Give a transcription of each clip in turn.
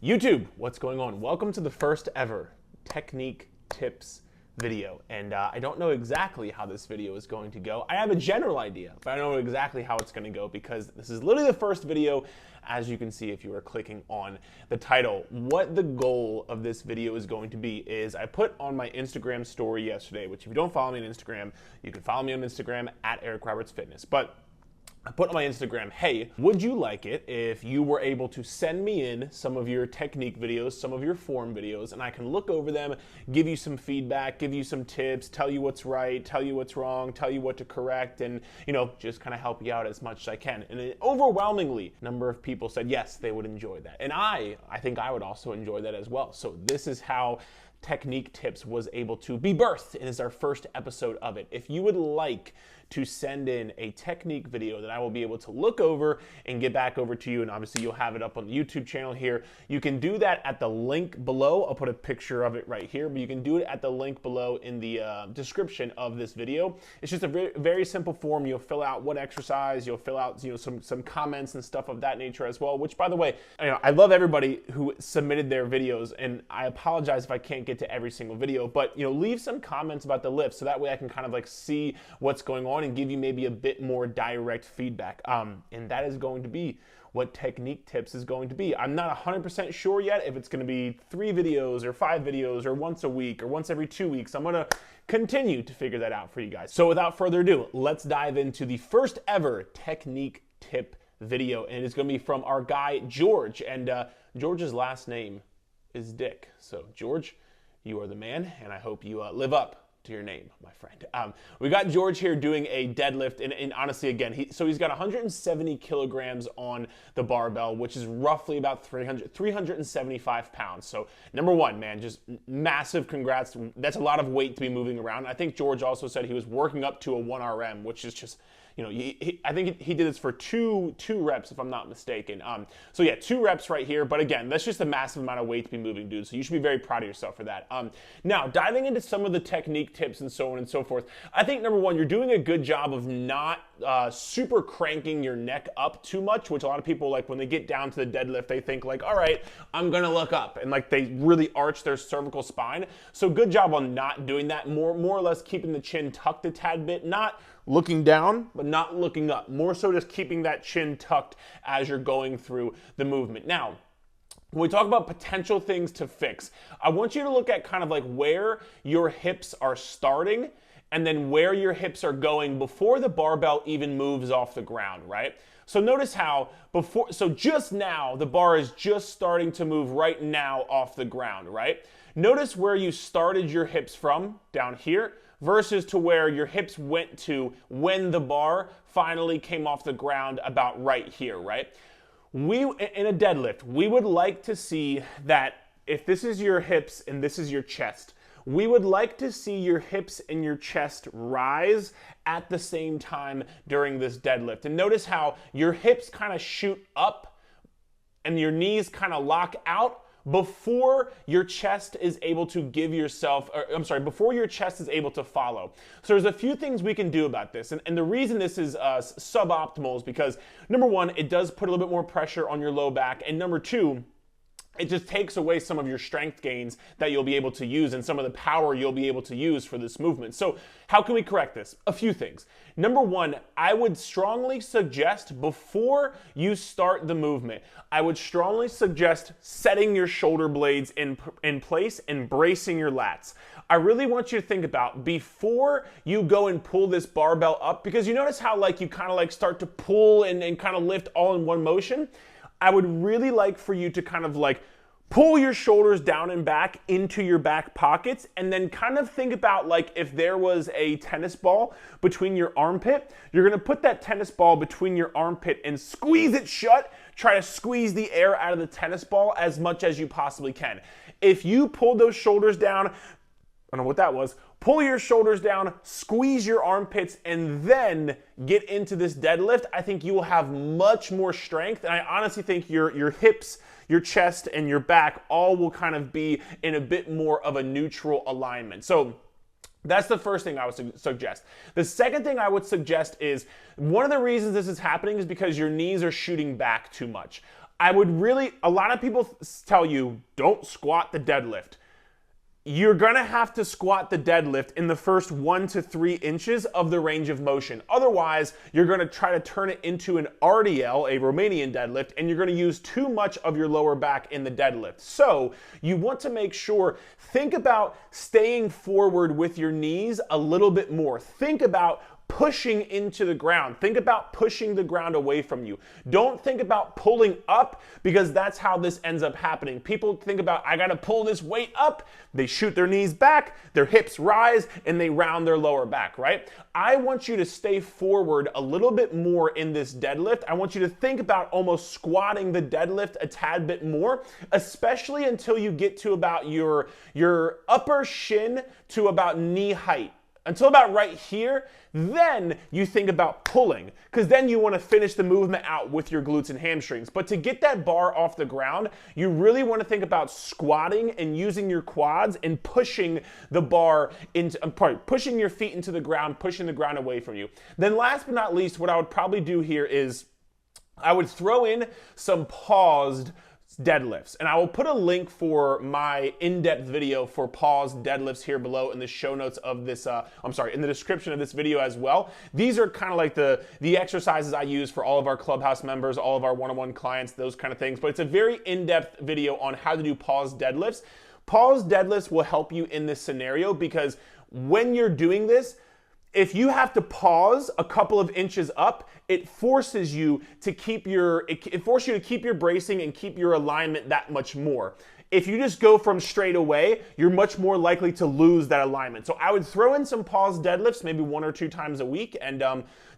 YouTube, what's going on? Welcome to the first ever technique tips video. And I don't know exactly how this video is going to go. I have a general idea, but I don't know exactly how it's going to go because this is literally the first video, as you can see if you are clicking on the title. What the goal of this video is going to be is I put on my Instagram story yesterday, which if you don't follow me on Instagram, you can follow me on Instagram at Eric Roberts Fitness. But I put on my Instagram, hey, would you like it if you were able to send me in some of your technique videos, some of your form videos, and I can look over them, give you some feedback, give you some tips, tell you what's right, tell you what's wrong, tell you what to correct, and, you know, just kind of help you out as much as I can. And an overwhelmingly number of people said yes, they would enjoy that. And I think I would also enjoy that as well. So this is how Technique Tips was able to be birthed, and is our first episode of it. If you would like to send in a technique video that I will be able to look over and get back over to you, and obviously you'll have it up on the YouTube channel here, you can do that at the link below. I'll put a picture of it right here, but you can do it at the link below in the description of this video. It's just a very, very simple form. You'll fill out what exercise, you'll fill out some comments and stuff of that nature as well, which by the way, I love everybody who submitted their videos, and I apologize if I can't get to every single video, but leave some comments about the lift so that way I can kind of like see what's going on and give you maybe a bit more direct feedback. And that is going to be what Technique Tips is going to be. I'm not 100% sure yet if it's going to be 3 videos or 5 videos or once a week or once every 2 weeks. I'm going to continue to figure that out for you guys. So without further ado, let's dive into the first ever Technique Tip video. And it's going to be from our guy, George. And George's last name is Dick. So George, you are the man, and I hope you live up to your name, my friend. We got George here doing a deadlift, and honestly, again, he's got 170 kilograms on the barbell, which is roughly about 375 pounds. So number one, man, just massive congrats. That's a lot of weight to be moving around. I think George also said he was working up to a 1RM, which is just, I think he did this for two reps, if I'm not mistaken. So yeah, 2 reps right here. But again, that's just a massive amount of weight to be moving, dude. So you should be very proud of yourself for that. Now, diving into some of the technique tips and so on and so forth, I think number one, you're doing a good job of not super cranking your neck up too much, which a lot of people, like when they get down to the deadlift, they think like, all right, I'm gonna look up, and like they really arch their cervical spine. So good job on not doing that. More or less keeping the chin tucked a tad bit, not looking down, but not looking up. More so just keeping that chin tucked as you're going through the movement. Now, when we talk about potential things to fix, I want you to look at kind of like where your hips are starting and then where your hips are going before the barbell even moves off the ground, right? So notice how just now, the bar is just starting to move right now off the ground, right? Notice where you started your hips from, down here, versus to where your hips went to when the bar finally came off the ground about right here, right? In a deadlift, we would like to see that if this is your hips and this is your chest, we would like to see your hips and your chest rise at the same time during this deadlift. And notice how your hips kind of shoot up and your knees kind of lock out before your chest is able to before your chest is able to follow. So there's a few things we can do about this. And the reason this is suboptimal is because, number one, it does put a little bit more pressure on your low back. And number two, it just takes away some of your strength gains that you'll be able to use and some of the power you'll be able to use for this movement. So how can we correct this? A few things. Number one, I would strongly suggest before you start the movement, I would strongly suggest setting your shoulder blades in place and bracing your lats. I really want you to think about before you go and pull this barbell up, because you notice how like you kind of like start to pull and kind of lift all in one motion. I would really like for you to kind of like pull your shoulders down and back into your back pockets, and then kind of think about like if there was a tennis ball between your armpit, you're gonna put that tennis ball between your armpit and squeeze it shut. Try to squeeze the air out of the tennis ball as much as you possibly can. If you pull those shoulders down, I don't know what that was, pull your shoulders down, squeeze your armpits, and then get into this deadlift, I think you will have much more strength. And I honestly think your hips, your chest, and your back all will kind of be in a bit more of a neutral alignment. So that's the first thing I would suggest. The second thing I would suggest is one of the reasons this is happening is because your knees are shooting back too much. a lot of people tell you, don't squat the deadlift. You're gonna have to squat the deadlift in the first 1 to 3 inches of the range of motion. Otherwise, you're gonna try to turn it into an RDL, a Romanian deadlift, and you're gonna use too much of your lower back in the deadlift. So you want to make sure, think about staying forward with your knees a little bit more. Think about pushing into the ground. Think about pushing the ground away from you. Don't think about pulling up, because that's how this ends up happening. People think about, I gotta pull this weight up. They shoot their knees back, their hips rise, and they round their lower back, right? I want you to stay forward a little bit more in this deadlift. I want you to think about almost squatting the deadlift a tad bit more, especially until you get to about your upper shin to about knee height. Until about right here, then you think about pulling, because then you want to finish the movement out with your glutes and hamstrings. But to get that bar off the ground, you really want to think about squatting and using your quads and pushing the bar into, pushing your feet into the ground, pushing the ground away from you. Then last but not least, what I would probably do here is I would throw in some paused deadlifts. And I will put a link for my in-depth video for paused deadlifts here below in the show notes of this, in the description of this video as well. These are kind of like the exercises I use for all of our Clubhouse members, all of our one-on-one clients, those kind of things. But it's a very in-depth video on how to do paused deadlifts. Paused deadlifts will help you in this scenario, because when you're doing this, if you have to pause a couple of inches up, it forces you to keep your bracing and keep your alignment that much more. If you just go from straight away, you're much more likely to lose that alignment. So I would throw in some paused deadlifts, maybe 1 or 2 times a week. And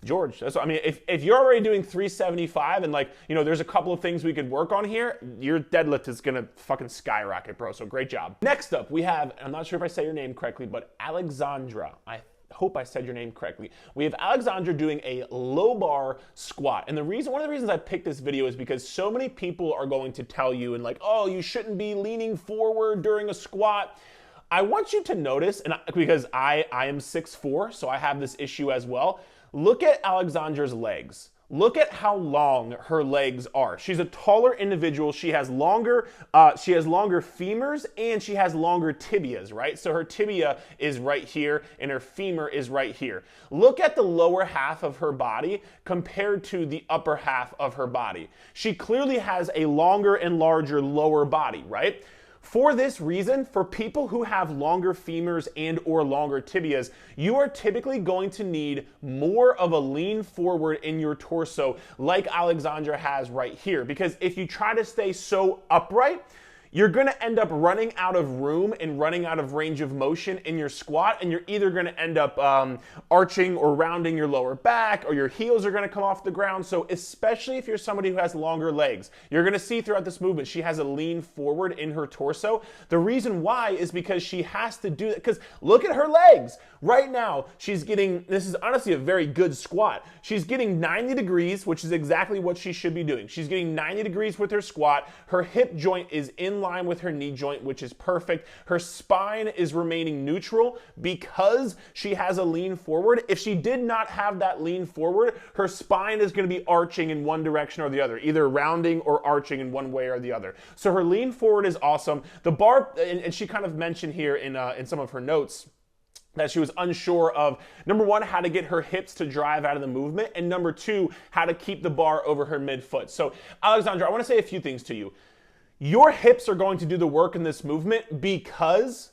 George, if you're already doing 375 and there's a couple of things we could work on here, your deadlift is gonna fucking skyrocket, bro. So great job. Next up, we have, I'm not sure if I say your name correctly, but Alexandra. I hope I said your name correctly. We have Alexandra doing a low bar squat. And one of the reasons I picked this video is because so many people are going to tell you oh, you shouldn't be leaning forward during a squat. I want you to notice, and because I am 6'4", so I have this issue as well. Look at Alexandra's legs. Look at how long her legs are. She's a taller individual. She has longer femurs and she has longer tibias, right? So her tibia is right here and her femur is right here. Look at the lower half of her body compared to the upper half of her body. She clearly has a longer and larger lower body, right? For this reason, for people who have longer femurs and or longer tibias, you are typically going to need more of a lean forward in your torso like Alexandra has right here. Because if you try to stay so upright, you're gonna end up running out of room and running out of range of motion in your squat, and you're either gonna end up arching or rounding your lower back, or your heels are gonna come off the ground. So especially if you're somebody who has longer legs, you're gonna see throughout this movement, she has a lean forward in her torso. The reason why is because she has to do that, because look at her legs. Right now, she's getting, this is honestly a very good squat. She's getting 90 degrees, which is exactly what she should be doing. She's getting 90 degrees with her squat. Her hip joint is in line with her knee joint, which is perfect. Her spine is remaining neutral because she has a lean forward. If she did not have that lean forward, her spine is going to be arching in one direction or the other, either rounding or arching in one way or the other. So her lean forward is awesome. The bar, and she kind of mentioned here in some of her notes, that she was unsure of, number one, how to get her hips to drive out of the movement, and number two, how to keep the bar over her midfoot. So, Alexandra, I want to say a few things to you. Your hips are going to do the work in this movement because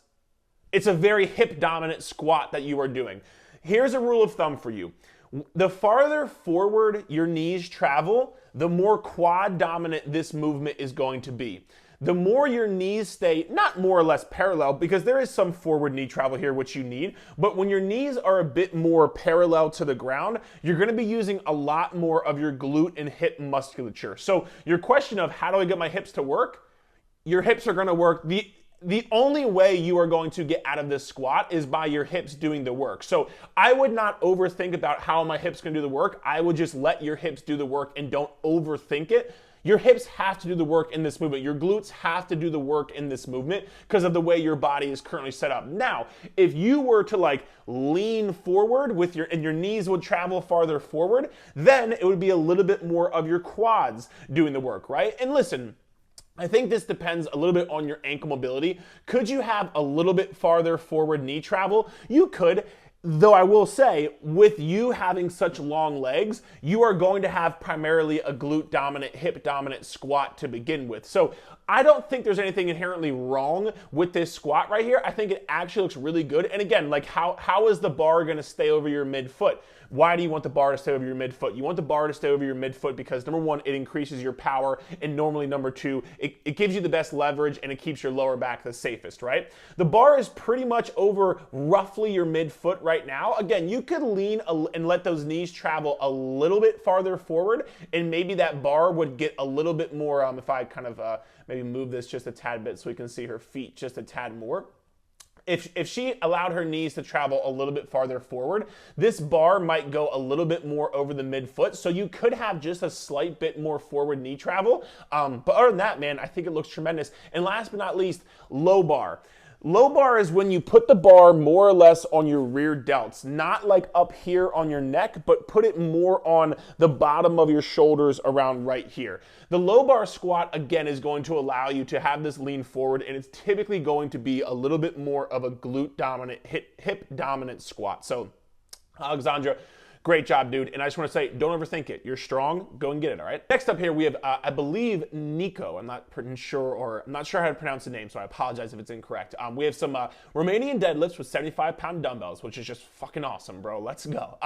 it's a very hip-dominant squat that you are doing. Here's a rule of thumb for you. The farther forward your knees travel, the more quad-dominant this movement is going to be. The more your knees stay, not more or less parallel, because there is some forward knee travel here, which you need, but when your knees are a bit more parallel to the ground, you're gonna be using a lot more of your glute and hip musculature. So your question of how do I get my hips to work? Your hips are gonna work. The only way you are going to get out of this squat is by your hips doing the work. So I would not overthink about how my hips can do the work. I would just let your hips do the work and don't overthink it. Your hips have to do the work in this movement. Your glutes have to do the work in this movement because of the way your body is currently set up. Now, if you were to like lean forward with and your knees would travel farther forward, then it would be a little bit more of your quads doing the work, right? And listen, I think this depends a little bit on your ankle mobility. Could you have a little bit farther forward knee travel? You could. Though I will say, with you having such long legs, you are going to have primarily a glute dominant, hip dominant squat to begin with. So I don't think there's anything inherently wrong with this squat right here. I think it actually looks really good. And again, like how is the bar gonna stay over your midfoot? Why do you want the bar to stay over your midfoot? You want the bar to stay over your midfoot because number one, it increases your power, and normally number two, it gives you the best leverage and it keeps your lower back the safest, right? The bar is pretty much over roughly your midfoot right now. Again, you could lean and let those knees travel a little bit farther forward, and maybe that bar would get a little bit more, if I kind of maybe move this just a tad bit so we can see her feet just a tad more. If she allowed her knees to travel a little bit farther forward, this bar might go a little bit more over the midfoot, so you could have just a slight bit more forward knee travel. But other than that, man, I think it looks tremendous. And last but not least, low bar. Low bar is when you put the bar more or less on your rear delts, not like up here on your neck, but put it more on the bottom of your shoulders around right here. The low bar squat, again, is going to allow you to have this lean forward, and it's typically going to be a little bit more of a glute dominant, hip dominant squat. So, Alexandra, great job, dude. And I just want to say, don't overthink it. You're strong. Go and get it, all right? Next up here, we have, I believe, Nico. I'm not sure how to pronounce the name, so I apologize if it's incorrect. We have some Romanian deadlifts with 75-pound dumbbells, which is just fucking awesome, bro. Let's go.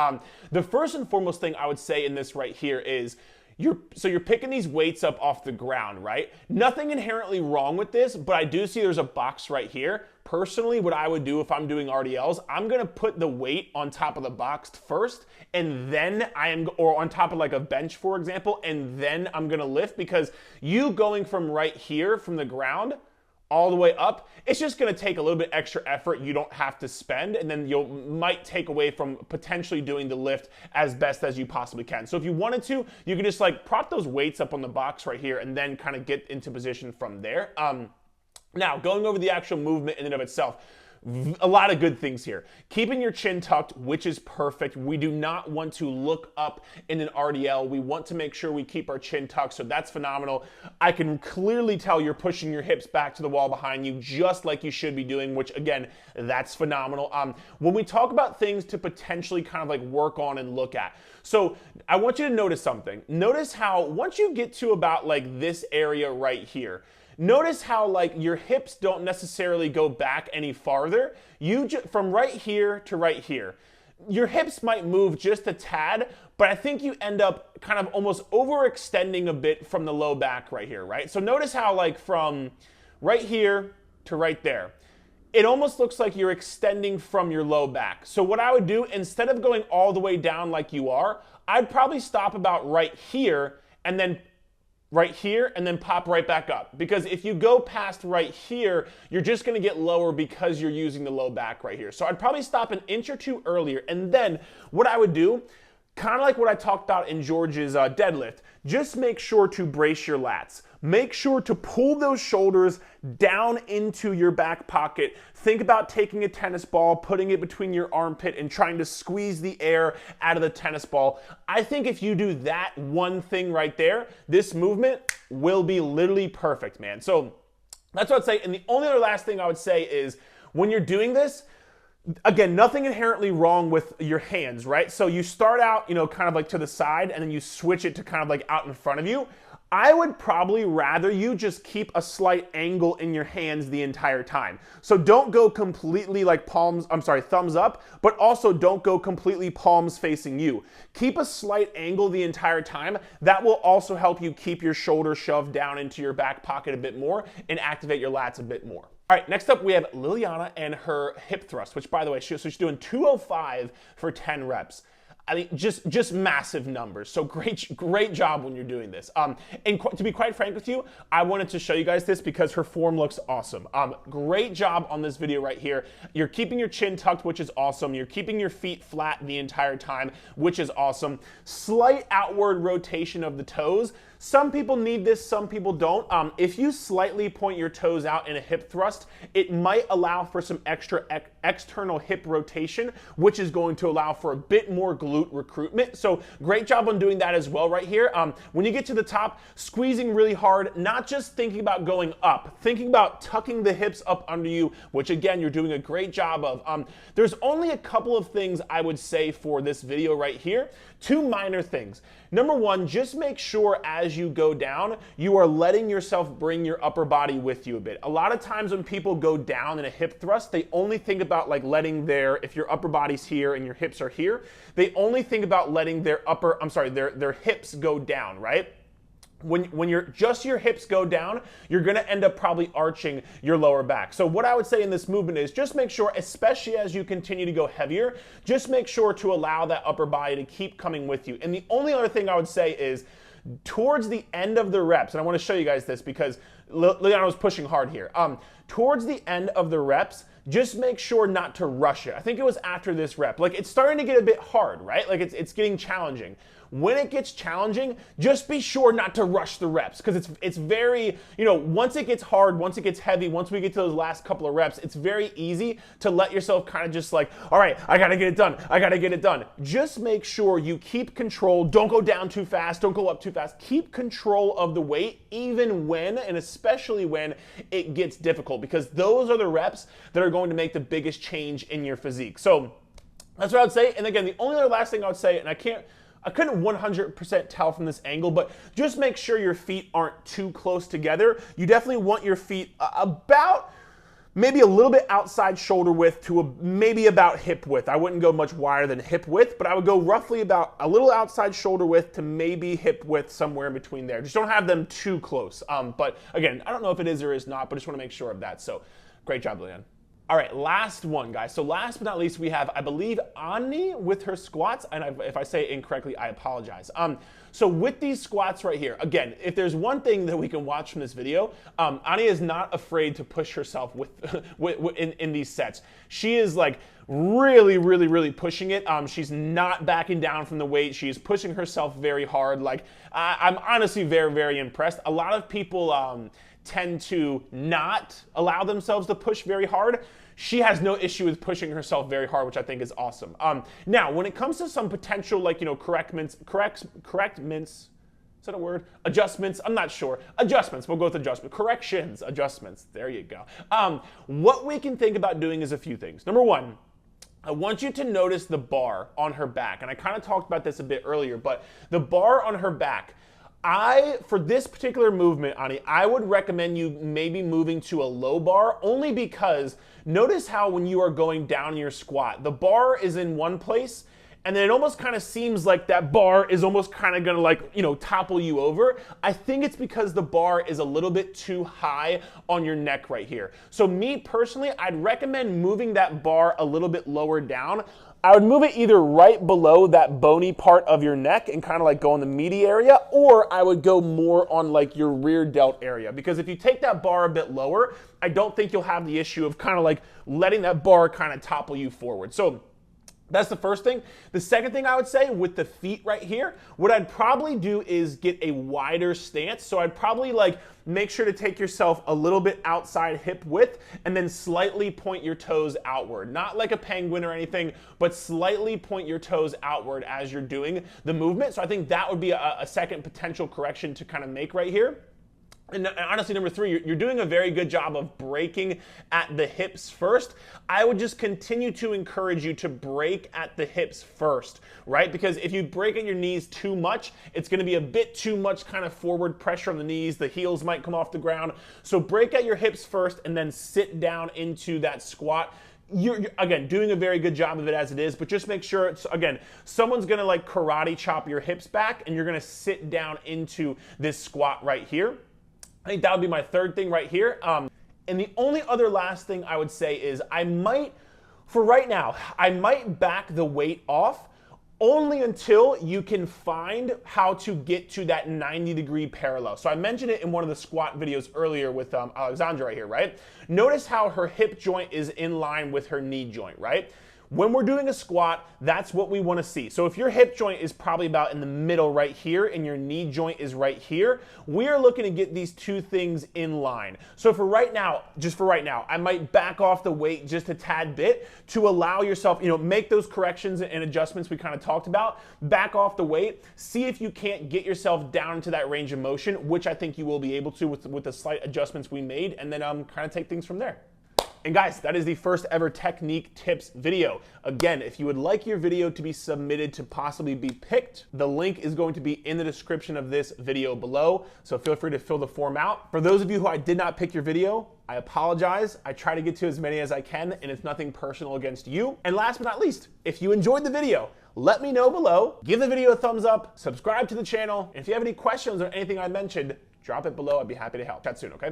The first and foremost thing I would say in this right here is, you're picking these weights up off the ground, right? Nothing inherently wrong with this, but I do see there's a box right here. Personally, what I would do if I'm doing RDLs, I'm gonna put the weight on top of the box first, and then or on top of like a bench, for example, and then I'm gonna lift, because you going from right here, from the ground, all the way up, it's just gonna take a little bit extra effort you don't have to spend, and then might take away from potentially doing the lift as best as you possibly can. So if you wanted to, you could just like prop those weights up on the box right here and then kind of get into position from there. Now, going over the actual movement in and of itself, a lot of good things here. Keeping your chin tucked, which is perfect. We do not want to look up in an RDL. We want to make sure we keep our chin tucked, so that's phenomenal. I can clearly tell you're pushing your hips back to the wall behind you, just like you should be doing, which again, that's phenomenal. When we talk about things to potentially kind of like work on and look at, so I want you to notice something. Notice how once you get to about like this area right here, notice how like your hips don't necessarily go back any farther. From right here to right here, your hips might move just a tad, but I think you end up kind of almost overextending a bit from the low back right here, right? So notice how like from right here to right there, it almost looks like you're extending from your low back. So what I would do, instead of going all the way down like you are, I'd probably stop about right here and then right here and then pop right back up. Because if you go past right here, you're just gonna get lower because you're using the low back right here. So I'd probably stop an inch or two earlier. And then what I would do, kind of like what I talked about in George's deadlift, just make sure to brace your lats. Make sure to pull those shoulders down into your back pocket. Think about taking a tennis ball, putting it between your armpit, and trying to squeeze the air out of the tennis ball. I think if you do that one thing right there, this movement will be literally perfect, man. So that's what I'd say. And the only other last thing I would say is, when you're doing this, again, nothing inherently wrong with your hands, right? So you start out, kind of like to the side, and then you switch it to kind of like out in front of you. I would probably rather you just keep a slight angle in your hands the entire time. So don't go completely like thumbs up, but also don't go completely palms facing you. Keep a slight angle the entire time. That will also help you keep your shoulder shoved down into your back pocket a bit more and activate your lats a bit more. All right, next up we have Liliana and her hip thrust, which by the way, she's doing 205 for 10 reps. I mean, just massive numbers. So great job when you're doing this. And to be quite frank with you, I wanted to show you guys this because her form looks awesome. Great job on this video right here. You're keeping your chin tucked, which is awesome. You're keeping your feet flat the entire time, which is awesome. Slight outward rotation of the toes. Some people need this, some people don't. If you slightly point your toes out in a hip thrust, it might allow for some extra external hip rotation, which is going to allow for a bit more glute recruitment. So great job on doing that as well right here. When you get to the top, squeezing really hard, not just thinking about going up, thinking about tucking the hips up under you, which again, you're doing a great job of. There's only a couple of things I would say for this video right here. Two minor things. Number one, just make sure as you go down, you are letting yourself bring your upper body with you a bit. A lot of times when people go down in a hip thrust, they only think about like letting if your upper body's here and your hips are here, they only think about letting their hips go down, right? When your hips go down, you're gonna end up probably arching your lower back. So what I would say in this movement is just make sure, especially as you continue to go heavier, just make sure to allow that upper body to keep coming with you. And the only other thing I would say is towards the end of the reps, and I wanna show you guys this because Leon was pushing hard here. Towards the end of the reps, just make sure not to rush it. I think it was after this rep. Like it's starting to get a bit hard, right? Like it's getting challenging. When it gets challenging, just be sure not to rush the reps because it's very, once it gets hard, once it gets heavy, once we get to those last couple of reps, it's very easy to let yourself kind of just like, all right, I gotta get it done. I gotta get it done. Just make sure you keep control. Don't go down too fast. Don't go up too fast. Keep control of the weight even when, and especially when it gets difficult because those are the reps that are going to make the biggest change in your physique. So that's what I would say. And again, the only other last thing I would say, and I couldn't 100% tell from this angle, but just make sure your feet aren't too close together. You definitely want your feet about maybe a little bit outside shoulder width to maybe about hip width. I wouldn't go much wider than hip width, but I would go roughly about a little outside shoulder width to maybe hip width, somewhere in between there. Just don't have them too close. But again, I don't know if it is or is not, but just want to make sure of that. So great job, Leon. All right, last one, guys. So last but not least, we have, I believe, Ani with her squats. And if I say it incorrectly, I apologize. So with these squats right here, again, if there's one thing that we can watch from this video, Ani is not afraid to push herself in these sets. She is like really, really, really pushing it. She's not backing down from the weight. She's pushing herself very hard. Like, I'm honestly very, very impressed. A lot of people tend to not allow themselves to push very hard. She has no issue with pushing herself very hard, which I think is awesome. Now, when it comes to some potential, like, correctments, is that a word? Adjustments, I'm not sure. Adjustments, we'll go with adjustments. Corrections, adjustments, there you go. What we can think about doing is a few things. Number one, I want you to notice the bar on her back. And I kind of talked about this a bit earlier, but the bar on her back, for this particular movement, Ani, I would recommend you maybe moving to a low bar only because notice how when you are going down in your squat, the bar is in one place and then it almost kind of seems like that bar is almost kind of gonna like, topple you over. I think it's because the bar is a little bit too high on your neck right here. So me personally, I'd recommend moving that bar a little bit lower down. I would move it either right below that bony part of your neck and kind of like go in the meaty area, or I would go more on like your rear delt area. Because if you take that bar a bit lower, I don't think you'll have the issue of kind of like letting that bar kind of topple you forward. So that's the first thing. The second thing I would say with the feet right here, what I'd probably do is get a wider stance. So I'd probably like make sure to take yourself a little bit outside hip width and then slightly point your toes outward. Not like a penguin or anything, but slightly point your toes outward as you're doing the movement. So I think that would be a second potential correction to kind of make right here. And honestly, number three, you're doing a very good job of breaking at the hips first. I would just continue to encourage you to break at the hips first, right? Because if you break at your knees too much, it's going to be a bit too much kind of forward pressure on the knees. The heels might come off the ground. So break at your hips first and then sit down into that squat. You're again doing a very good job of it as it is, but just make sure it's, again, someone's gonna like karate chop your hips back and you're gonna sit down into this squat right here. I think that would be my third thing right here. And the only other last thing I would say is for right now, I might back the weight off only until you can find how to get to that 90-degree parallel. So I mentioned it in one of the squat videos earlier with Alexandra right here, right? Notice how her hip joint is in line with her knee joint, right? When we're doing a squat, that's what we want to see. So if your hip joint is probably about in the middle right here and your knee joint is right here, we are looking to get these two things in line. So for right now, just for right now, I might back off the weight just a tad bit to allow yourself, make those corrections and adjustments we kind of talked about. Back off the weight, see if you can't get yourself down into that range of motion, which I think you will be able to with the slight adjustments we made, and then kind of take things from there. And guys, that is the first ever technique tips video. Again, if you would like your video to be submitted to possibly be picked, the link is going to be in the description of this video below, so feel free to fill the form out. For those of you who I did not pick your video, I apologize. I try to get to as many as I can, and it's nothing personal against you. And last but not least, if you enjoyed the video, let me know below. Give the video a thumbs up, subscribe to the channel, and if you have any questions or anything I mentioned, drop it below. I'd be happy to help. Chat soon, okay?